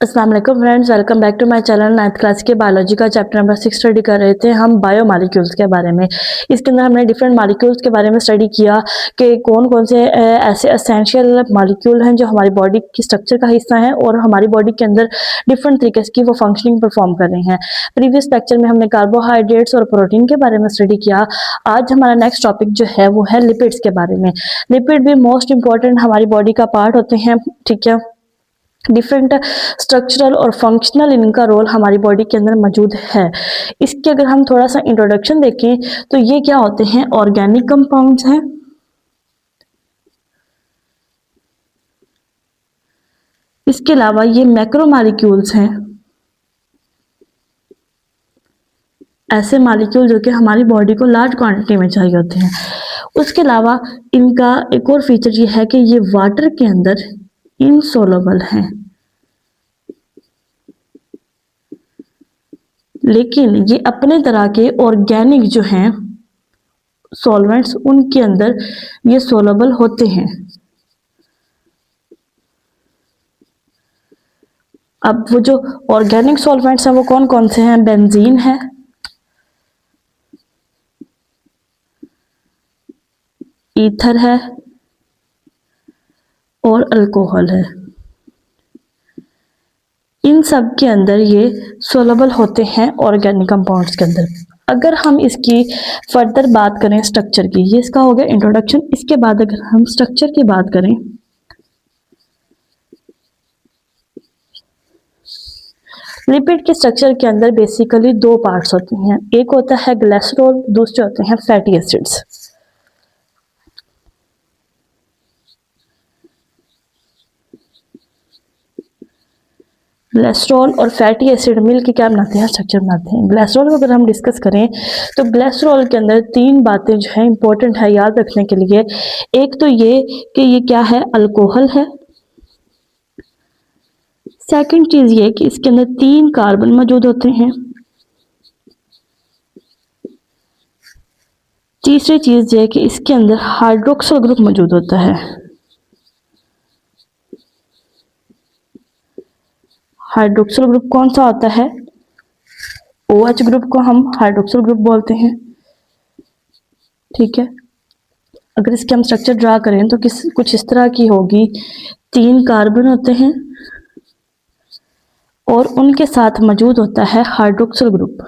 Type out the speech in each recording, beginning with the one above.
अस्सलाम वालेकुम friends, welcome back to my channel. 9th class के बायोलॉजी का चैप्टर नंबर 6 स्टडी कर रहे थे हम बायो मालिक्यूल्स के बारे में। इसके अंदर हमने डिफरेंट मालिक्यूल्स के बारे में स्टडी किया कि कौन कौन से ऐसे एसेंशियल मालिक्यूल हैं जो हमारी बॉडी की स्ट्रक्चर का हिस्सा हैं और हमारी बॉडी के अंदर डिफरेंट तरीके की वो फंक्शनिंग परफॉर्म कर रहे हैं। प्रीवियस लेक्चर में हमने कार्बोहाइड्रेट्स और प्रोटीन के बारे में स्टडी किया। आज हमारा नेक्स्ट टॉपिक जो है वो है लिपिड्स के बारे में। लिपिड भी मोस्ट इंपॉर्टेंट हमारी बॉडी का पार्ट होते हैं, ठीक है। डिफरेंट स्ट्रक्चरल और फंक्शनल इनका रोल हमारी बॉडी के अंदर मौजूद है। इसके अगर हम थोड़ा सा इंट्रोडक्शन देखें तो ये क्या होते हैं, ऑर्गेनिक कंपाउंड्स हैं। इसके अलावा ये मैक्रोमॉलिक्यूल्स हैं, ऐसे मॉलिक्यूल जो कि हमारी बॉडी को लार्ज क्वांटिटी में चाहिए होते हैं। उसके अलावा इनका एक और फीचर ये है कि ये वाटर के अंदर इनसोलबल हैं, लेकिन ये अपने तरह के ऑर्गेनिक जो हैं सॉल्वेंट्स उनके अंदर ये सोलबल होते हैं। अब वो जो ऑर्गेनिक सॉल्वेंट्स हैं वो कौन कौन से हैं? बेंजीन है, ईथर है और अल्कोहल है। इन सब के अंदर ये सोलबल होते हैं ऑर्गेनिक कंपाउंड्स के अंदर। अगर हम इसकी फर्दर बात करें स्ट्रक्चर की, ये इसका हो गया इंट्रोडक्शन। इसके बाद अगर हम स्ट्रक्चर की बात करें, लिपिड के स्ट्रक्चर के अंदर बेसिकली दो पार्ट्स होते हैं। एक होता है ग्लिसरॉल, दूसरे होते हैं फैटी एसिड्स। ग्लिसरॉल और फैटी एसिड मिल के क्या बनाते हैं? स्ट्रक्चर बनाते हैं। ग्लिसरॉल को अगर हम डिस्कस करें तो ग्लिसरॉल के अंदर तीन बातें जो है इंपॉर्टेंट है याद रखने के लिए। एक तो ये कि ये क्या है? अल्कोहल है। सेकंड चीज ये कि इसके अंदर तीन कार्बन मौजूद होते हैं। तीसरी चीज ये कि इसके अंदर हाइड्रोक्सिल ग्रुप मौजूद होता है। हाइड्रोक्सिल ग्रुप कौन सा होता है? OH ग्रुप को हम हाइड्रोक्सिल ग्रुप बोलते हैं, ठीक है। अगर इसके हम स्ट्रक्चर ड्रा करें तो कुछ इस तरह की होगी। तीन कार्बन होते हैं और उनके साथ मौजूद होता है हाइड्रोक्सिल ग्रुप।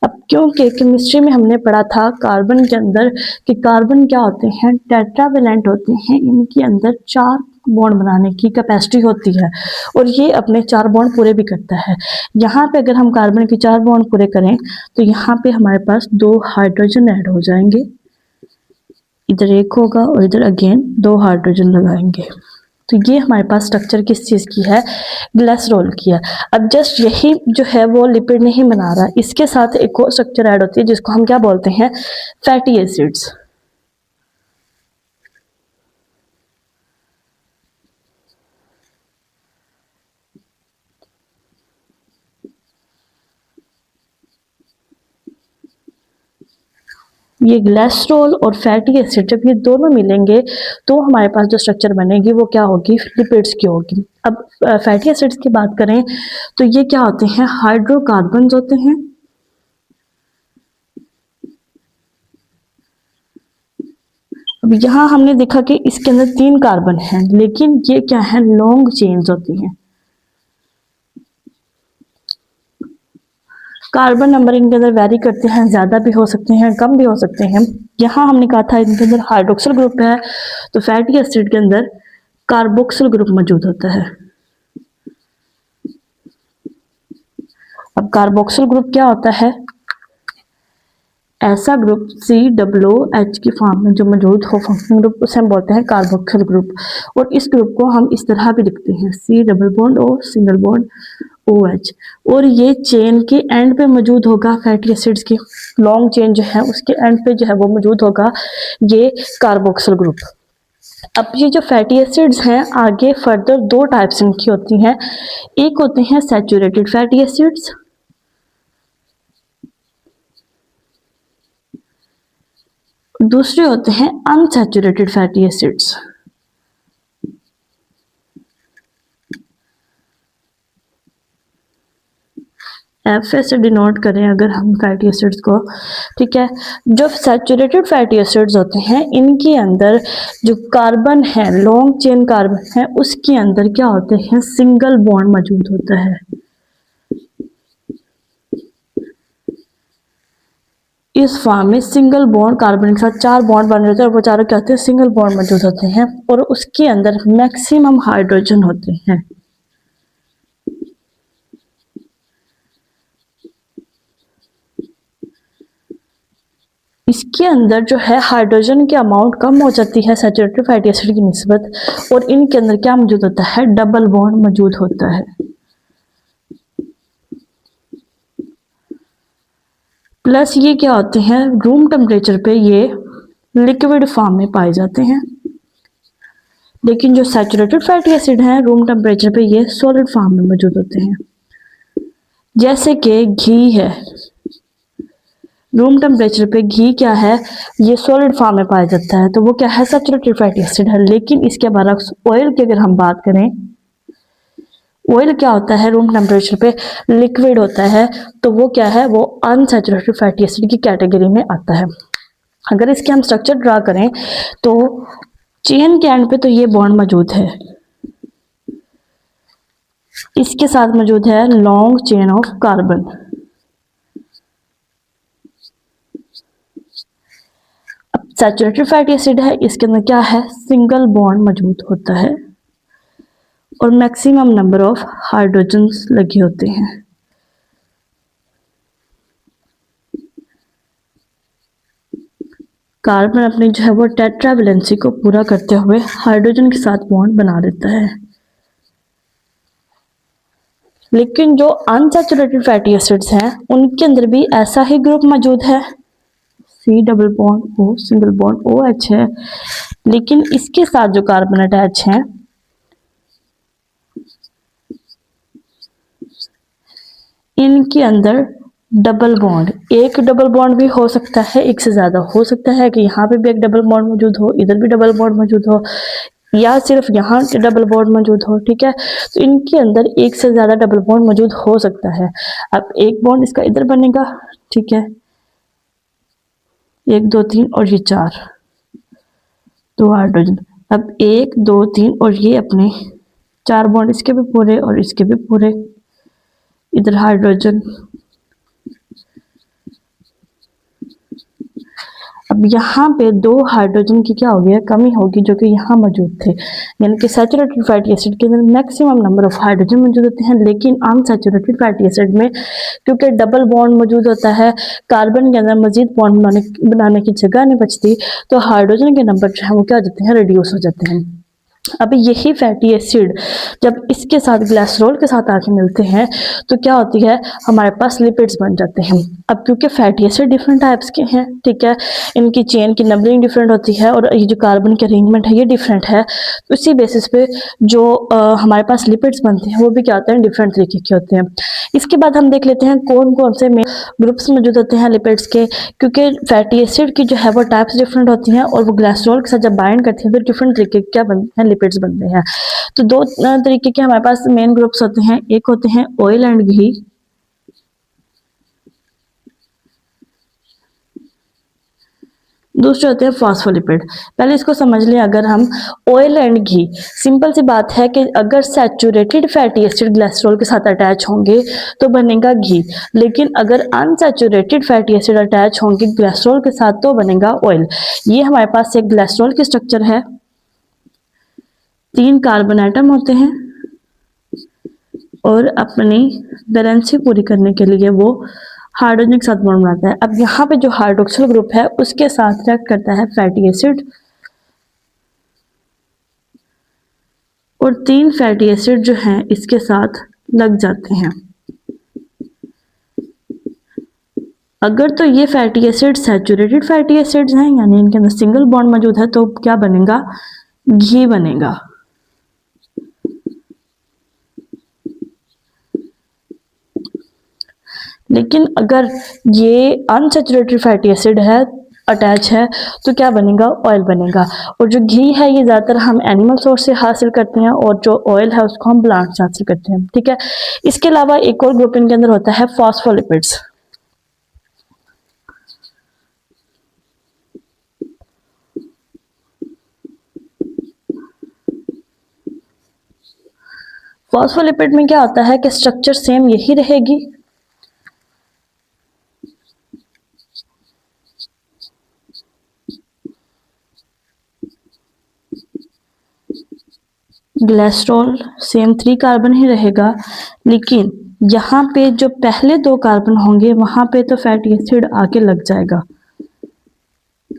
अब क्योंकि केमिस्ट्री में हमने पढ़ा था कार्बन के अंदर कि कार्बन क्या होते हैं? टेट्रावेलेंट होते हैं। इनके अंदर 4 बॉन्ड बनाने की कैपेसिटी होती है और ये अपने 4 बॉन्ड पूरे भी करता है। यहाँ पे अगर हम कार्बन के 4 बॉन्ड पूरे करें तो यहाँ पे हमारे पास 2 हाइड्रोजन ऐड हो जाएंगे। इधर एक होगा और इधर अगेन 2 हाइड्रोजन लगाएंगे। तो ये हमारे पास स्ट्रक्चर किस चीज़ की है? ग्लिसरॉल की है। अब जस्ट यही जो है वो लिपिड नहीं बना रहा, इसके साथ एक और स्ट्रक्चर ऐड होती है जिसको हम क्या बोलते हैं? Fatty acids. ये ग्लिसरॉल और फैटी एसिड जब ये दोनों मिलेंगे तो हमारे पास जो स्ट्रक्चर बनेगी वो क्या होगी? लिपिड्स की होगी। अब फैटी एसिड्स की बात करें तो ये क्या होते हैं? हाइड्रोकार्बन्स होते हैं। अब यहाँ हमने देखा कि इसके अंदर 3 कार्बन हैं, लेकिन ये क्या है? लॉन्ग चेन्स होती हैं। कार्बन नंबर इनके अंदर वेरी करते हैं, ज़्यादा भी हो सकते हैं, कम भी हो सकते हैं। यहाँ हमने कहा था इनके अंदर हाइड्रोक्सिल ग्रुप है, तो फैटी एसिड के अंदर कार्बोक्सिल ग्रुप मौजूद होता है। अब कार्बोक्सिल ग्रुप क्या होता है? ऐसा ग्रुप COOH की फॉर्म में जो मौजूद हो फंक्शनल ग्रुप, उसे हम बोलते हैं कार्बोक्सिल ग्रुप। और इस ग्रुप को हम इस तरह भी लिखते हैं C+O और ये चेन के एंड पे मौजूद होगा फैटी एसिड्स की। लॉन्ग चेन जो है उसके एंड पे जो है वो मौजूद होगा ये कार्बोक्सिल ग्रुप। अब ये जो फैटी एसिड्स हैं आगे फर्दर 2 टाइप्स इनकी होती हैं। एक होते हैं सैचुरेटेड फैटी एसिड्स दूसरे होते हैं अनसैचुरेटेड फैटी एसिड्स। एफ से डिनोट करें अगर हम फैटी एसिड्स को, ठीक है। जो सैचुरेटेड फैटी एसिड्स होते हैं इनके अंदर जो कार्बन है, लॉन्ग चेन कार्बन है, उसके अंदर क्या होते हैं, सिंगल बॉन्ड मौजूद होता है। इस फॉर्म में सिंगल बॉन्ड कार्बन के साथ 4 बॉन्ड बन रहे थे और वो चारों क्या होते हैं, सिंगल बॉन्ड मौजूद होते हैं और उसके अंदर मैक्सिमम हाइड्रोजन होते हैं। इसके अंदर जो है हाइड्रोजन की अमाउंट कम हो जाती है सैचुरेटेड फैटी एसिड की निस्बत, और इनके अंदर क्या मौजूद होता है, डबल बॉन्ड मौजूद होता है। प्लस ये क्या होते हैं, रूम टेम्परेचर पे ये लिक्विड फॉर्म में पाए जाते हैं, लेकिन जो सैचुरेटेड फैटी एसिड हैं रूम टेम्परेचर पे ये सॉलिड फॉर्म में मौजूद होते हैं। जैसे कि घी है, रूम टेम्परेचर पे घी क्या है, ये सॉलिड फॉर्म में पाया जाता है, तो वो क्या है, सैचुरेटेड फैटी एसिड है। लेकिन इसके बरक्स ऑयल की अगर हम बात करें, ऑयल क्या होता है, रूम टेम्परेचर पे लिक्विड होता है, तो वो क्या है, वो अनसैचुरेटेड फैटी एसिड की कैटेगरी में आता है। अगर इसके हम स्ट्रक्चर ड्रा करें तो चेन के एंड पे तो ये बॉन्ड मौजूद है, इसके साथ मौजूद है लॉन्ग चेन ऑफ कार्बन। अब सैचुरेटेड फैटी एसिड है, इसके अंदर क्या है, सिंगल बॉन्ड मौजूद होता है और मैक्सिमम नंबर ऑफ हाइड्रोजन्स लगे होते हैं। कार्बन अपनी जो है वो टेट्रावैलेंसी को पूरा करते हुए हाइड्रोजन के साथ बॉन्ड बना देता है। लेकिन जो अनसैचुरेटेड फैटी एसिड्स हैं उनके अंदर भी ऐसा ही ग्रुप मौजूद है, C double bond O single bond O H है, लेकिन इसके साथ जो कार्बन अटैच है इनके अंदर डबल बॉन्ड, एक डबल बॉन्ड भी हो सकता है, एक से ज्यादा हो सकता है कि यहाँ पे भी एक डबल बॉन्ड मौजूद हो, इधर भी डबल बॉन्ड मौजूद हो, या सिर्फ यहाँ डबल बॉन्ड मौजूद हो, ठीक है। तो इनके अंदर एक से ज्यादा डबल बॉन्ड मौजूद हो सकता है। अब एक बॉन्ड इसका इधर बनेगा, ठीक है, 1 2 3 और ये 4, 2 हाइड्रोजन। अब 1 2 3 और ये अपने 4 बॉन्ड इसके भी पूरे और इसके भी पूरे, इधर हाइड्रोजन। अब यहाँ पे 2 हाइड्रोजन की क्या होगी, कमी होगी, जो कि यहाँ मौजूद थे। यानी कि सैचुरेटेड फैटी एसिड के अंदर मैक्सिमम नंबर ऑफ हाइड्रोजन मौजूद होते हैं, लेकिन अनसैचुरेटेड फैटी एसिड में क्योंकि डबल बॉन्ड मौजूद होता है, कार्बन के अंदर मजीद बॉन्ड बनाने की जगह नहीं बचती, तो हाइड्रोजन के नंबर जो है वो क्या हो जाते हैं, रिड्यूस हो जाते हैं। अब यही फैटी एसिड जब इसके साथ ग्लिसरॉल के साथ आके मिलते हैं तो क्या होती है, हमारे पास लिपिड्स बन जाते हैं। अब क्योंकि फैटी एसिड डिफरेंट टाइप्स के हैं, ठीक है, इनकी चेन की नंबरिंग डिफरेंट होती है और ये जो कार्बन के अरेंजमेंट है ये डिफरेंट है, तो इसी बेसिस पे जो हमारे पास लिपिड्स बनते हैं वो भी क्या होते हैं, डिफरेंट तरीके के होते हैं। इसके बाद हम देख लेते हैं कौन कौन से ग्रुप्स मौजूद होते हैं लिपिड्स के, क्योंकि फैटी एसिड की जो है वो टाइप्स डिफरेंट होती हैं और वो ग्लिसरॉल के साथ जब बाइंड करती हैं तो डिफरेंट तरीके के क्या बनते हैं, लिपिड्स बनते हैं। तो 2 तरीके के हमारे पास मेन ग्रुप्स होते हैं, एक होते हैं ऑयल एंड घी, दूसरे होते हैं फॉस्फोलिपिड। पहले इसको समझ लें, अगर हम ऑयल एंड घी, सिंपल सी बात है कि अगर सैचुरेटेड फैटी एसिड ग्लिसरॉल के साथ अटैच होंगे तो बनेगा घी, लेकिन अगर अनसैचुरेटेड फैटी एसिड अटैच होंगे ग्लिसरॉल के साथ तो बनेगा ऑयल। ये हमारे पास एक ग्लिसरॉल की स्ट्रक्चर है, 3 कार्बन एटम होते हैं और अपनी बैलेंस पूरी करने के लिए वो हाइड्रोजन के साथ बॉन्ड बनाता है। अब यहाँ पे जो हाइड्रोक्सिल ग्रुप है उसके साथ रिएक्ट करता है फैटी एसिड और 3 फैटी एसिड जो हैं इसके साथ लग जाते हैं। अगर तो ये fatty acid saturated fatty acids हैं, यानी इनके अंदर सिंगल बॉन्ड मौजूद है, तो क्या बनेगा, घी बनेगा। लेकिन अगर ये अनसैचुरेटेड फैटी एसिड है अटैच है तो क्या बनेगा, ऑयल बनेगा। और जो घी है ये ज़्यादातर हम एनिमल सोर्स से हासिल करते हैं और जो ऑयल है उसको हम प्लांट से हासिल करते हैं, ठीक है। इसके अलावा एक और ग्रुप इनके अंदर होता है फॉस्फोलिपिड्स। फॉस्फोलिपिड में क्या होता है कि स्ट्रक्चर सेम यही रहेगी, ग्लिसरॉल सेम 3 कार्बन ही रहेगा, लेकिन यहाँ पे जो पहले 2 कार्बन होंगे वहां पे तो फैटी एसिड आके लग जाएगा।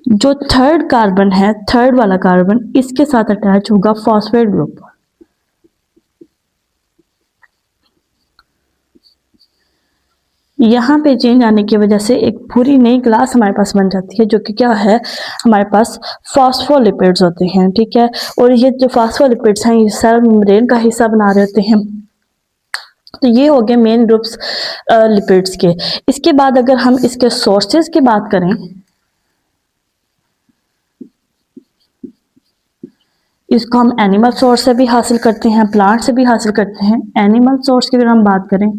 जो थर्ड कार्बन है, थर्ड वाला कार्बन, इसके साथ अटैच होगा फॉस्फेट ग्रुप। यहाँ पे चेंज आने की वजह से एक पूरी नई क्लास हमारे पास बन जाती है, जो कि क्या है, हमारे पास फॉस्फोलिपिड्स होते हैं, ठीक है। और ये जो फॉस्फोलिपिड्स हैं ये सेल मेम्ब्रेन का हिस्सा बना रहे होते हैं। तो ये हो गए मेन ग्रुप्स लिपिड्स के। इसके बाद अगर हम इसके सोर्सेज की बात करें, इसको हम एनिमल सोर्स से भी हासिल करते हैं, प्लांट से भी हासिल करते हैं। एनिमल सोर्स की अगर हम बात करें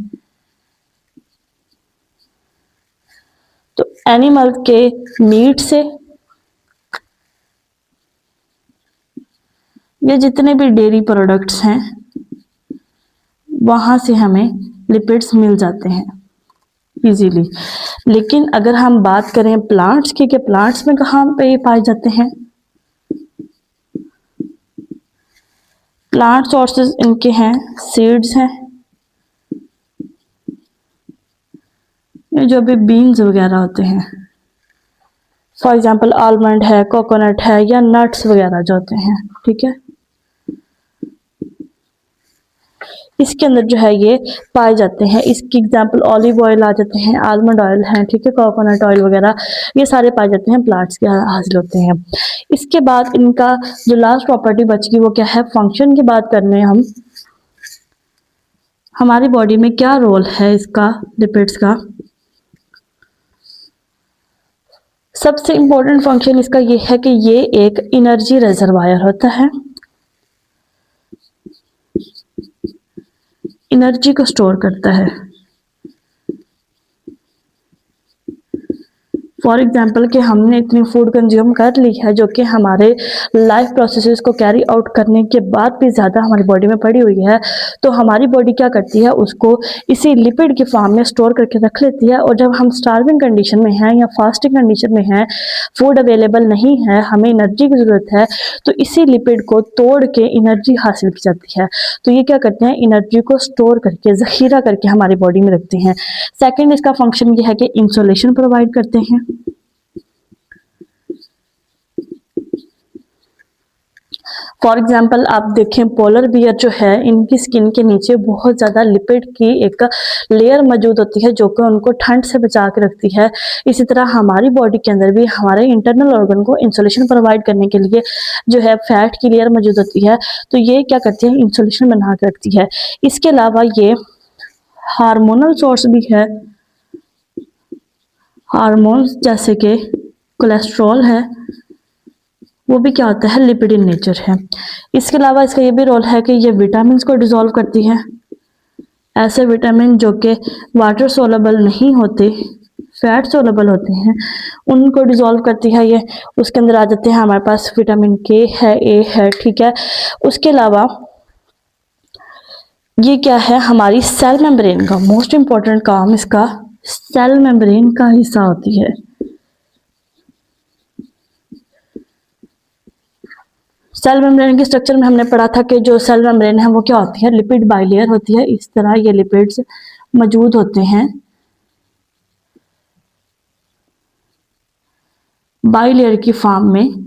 तो एनिमल के मीट से, ये जितने भी डेयरी प्रोडक्ट्स हैं वहां से हमें लिपिड्स मिल जाते हैं इजीली। लेकिन अगर हम बात करें प्लांट्स की, कि प्लांट्स में कहाँ पे ये पाए जाते हैं, प्लांट सोर्सेज इनके हैं सीड्स हैं, ये जो भी बीन्स वगैरह होते हैं, फॉर एग्जांपल आलमंड है, कोकोनट है, या नट्स वगैरह जो होते हैं, ठीक है। इसके अंदर जो है ये पाए जाते हैं। इसकी एग्जांपल ऑलिव ऑयल आ जाते हैं, आलमंड ऑयल है, ठीक है, कोकोनट ऑयल वगैरह, ये सारे पाए जाते हैं, प्लांट्स के हासिल होते हैं। इसके बाद इनका जो लास्ट प्रॉपर्टी बच गई वो क्या है, फंक्शन की बात करने हम, हमारी बॉडी में क्या रोल है इसका, लिपिड्स का। सबसे इंपॉर्टेंट फंक्शन इसका ये है कि ये एक एनर्जी रिजर्वायर होता है, एनर्जी को स्टोर करता है। फॉर एग्जाम्पल कि हमने इतनी फूड कंज्यूम कर ली है जो कि हमारे लाइफ प्रोसेसेस को कैरी आउट करने के बाद भी ज़्यादा हमारी बॉडी में पड़ी हुई है, तो हमारी बॉडी क्या करती है, उसको इसी लिपिड की फॉर्म में स्टोर करके रख लेती है। और जब हम स्टार्विंग कंडीशन में हैं या फास्टिंग कंडीशन में हैं, फूड अवेलेबल नहीं है, हमें एनर्जी की ज़रूरत है, तो इसी लिपिड को तोड़ के एनर्जी हासिल की जाती है। तो ये क्या करते हैं, एनर्जी को स्टोर करके, ज़ख़ीरा करके हमारी बॉडी में रखते हैं। सेकेंड इसका फंक्शन ये है कि इंसुलेशन प्रोवाइड करते हैं। फॉर एग्जाम्पल आप देखें पोलर बियर जो है, इनकी स्किन के नीचे बहुत ज़्यादा लिपिड की एक लेयर मौजूद होती है जो कि उनको ठंड से बचा के रखती है। इसी तरह हमारी बॉडी के अंदर भी हमारे इंटरनल ऑर्गन को इंसुलेशन प्रोवाइड करने के लिए जो है फैट की लेयर मौजूद होती है, तो ये क्या करती है, इंसुलेशन बना के रखती है। इसके अलावा ये हार्मोनल सोर्स भी है, हार्मोन्स जैसे कि कोलेस्ट्रॉल है, वो भी क्या होता है, लिपिड इन नेचर है। इसके अलावा इसका ये भी रोल है कि ये विटामिन को डिसॉल्व करती है। ऐसे विटामिन जो कि वाटर सोलेबल नहीं होते, फैट सोलेबल होते हैं, उनको डिसॉल्व करती है ये। उसके अंदर आ जाते हैं हमारे पास विटामिन के है, ए है, ठीक है। उसके अलावा ये क्या है, हमारी सेल मेम्ब्रेन का मोस्ट इंपॉर्टेंट काम, इसका सेल मेम्ब्रेन का हिस्सा होती है। सेल मेम्ब्रेन के स्ट्रक्चर में हमने पढ़ा था कि जो सेल मेम्ब्रेन है वो क्या होती है, लिपिड बाइलेयर होती है। इस तरह ये लिपिड्स मौजूद होते हैं बाइलेयर की फॉर्म में।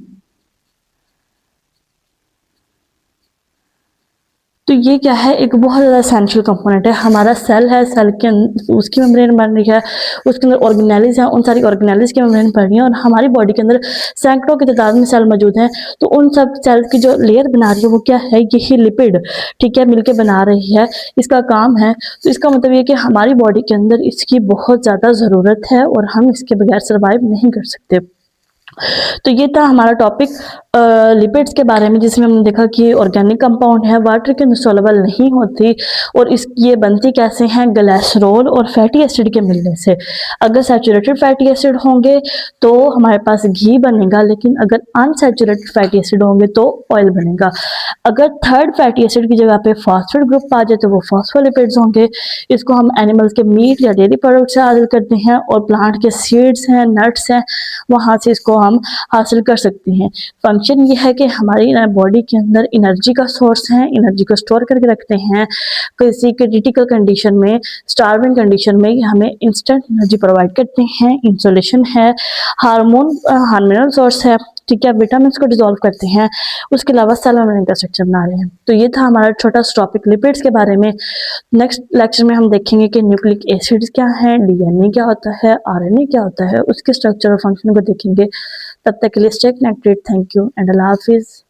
तो ये क्या है, एक बहुत ज़्यादा एसेंशियल कंपोनेंट है। हमारा सेल है, सेल के उसकी मेम्ब्रेन बन रही है, उसके अंदर ऑर्गेनेलिज है, उन सारी ऑर्गेनेलिज की मेम्ब्रेन बन रही है, और हमारी बॉडी के अंदर सैकड़ों की तादाद में सेल मौजूद हैं। तो उन सब सेल्स की जो लेयर बना रही है वो क्या है, यही लिपिड, ठीक है, मिलके बना रही है, इसका काम है। तो इसका मतलब ये कि हमारी बॉडी के अंदर इसकी बहुत ज़्यादा ज़रूरत है और हम इसके बगैर सर्वाइव नहीं कर सकते। तो ये था हमारा टॉपिक लिपिड्स के बारे में, जिसमें हमने देखा कि ऑर्गेनिक कंपाउंड है, वाटर के सॉल्युबल नहीं होती और ये बनती कैसे हैं, ग्लिसरॉल और फैटी एसिड के मिलने से। अगर सैचुरेटेड फैटी एसिड होंगे तो हमारे पास घी बनेगा, लेकिन अगर अनसैचुरेटेड फैटी एसिड होंगे तो ऑयल बनेगा। अगर थर्ड फैटी एसिड की जगह पे फॉस्फेट ग्रुप आ जाए तो वो फॉस्फोलिपिड्स होंगे। इसको हम एनिमल्स के मीट या डेयरी प्रोडक्ट से हासिल करते हैं, और प्लांट के सीड्स हैं, नट्स हैं, वहाँ से इसको हम हासिल कर सकते हैं। फंक्शन ये है कि हमारी बॉडी के अंदर एनर्जी का सोर्स है, एनर्जी को स्टोर करके रखते हैं। किसी क्रिटिकल कंडीशन में, स्टार्विंग कंडीशन में हमें इंस्टेंट एनर्जी प्रोवाइड करते हैं। इंसुलेशन है, हार्मोनल सोर्स है, ठीक है, विटामिन को डिजोल्व करते हैं। उसके अलावा सेल मेम्ब्रेन का स्ट्रक्चर बना रहे हैं। तो ये था हमारा छोटा सा टॉपिक लिपिड्स के बारे में। नेक्स्ट लेक्चर में हम देखेंगे कि न्यूक्लिक एसिड्स क्या हैं, डीएनए क्या होता है, आरएनए क्या होता है, उसके स्ट्रक्चर और फंक्शन को देखेंगे। तब तक के लिए stay connected. Thank you and Allah हाफिज़।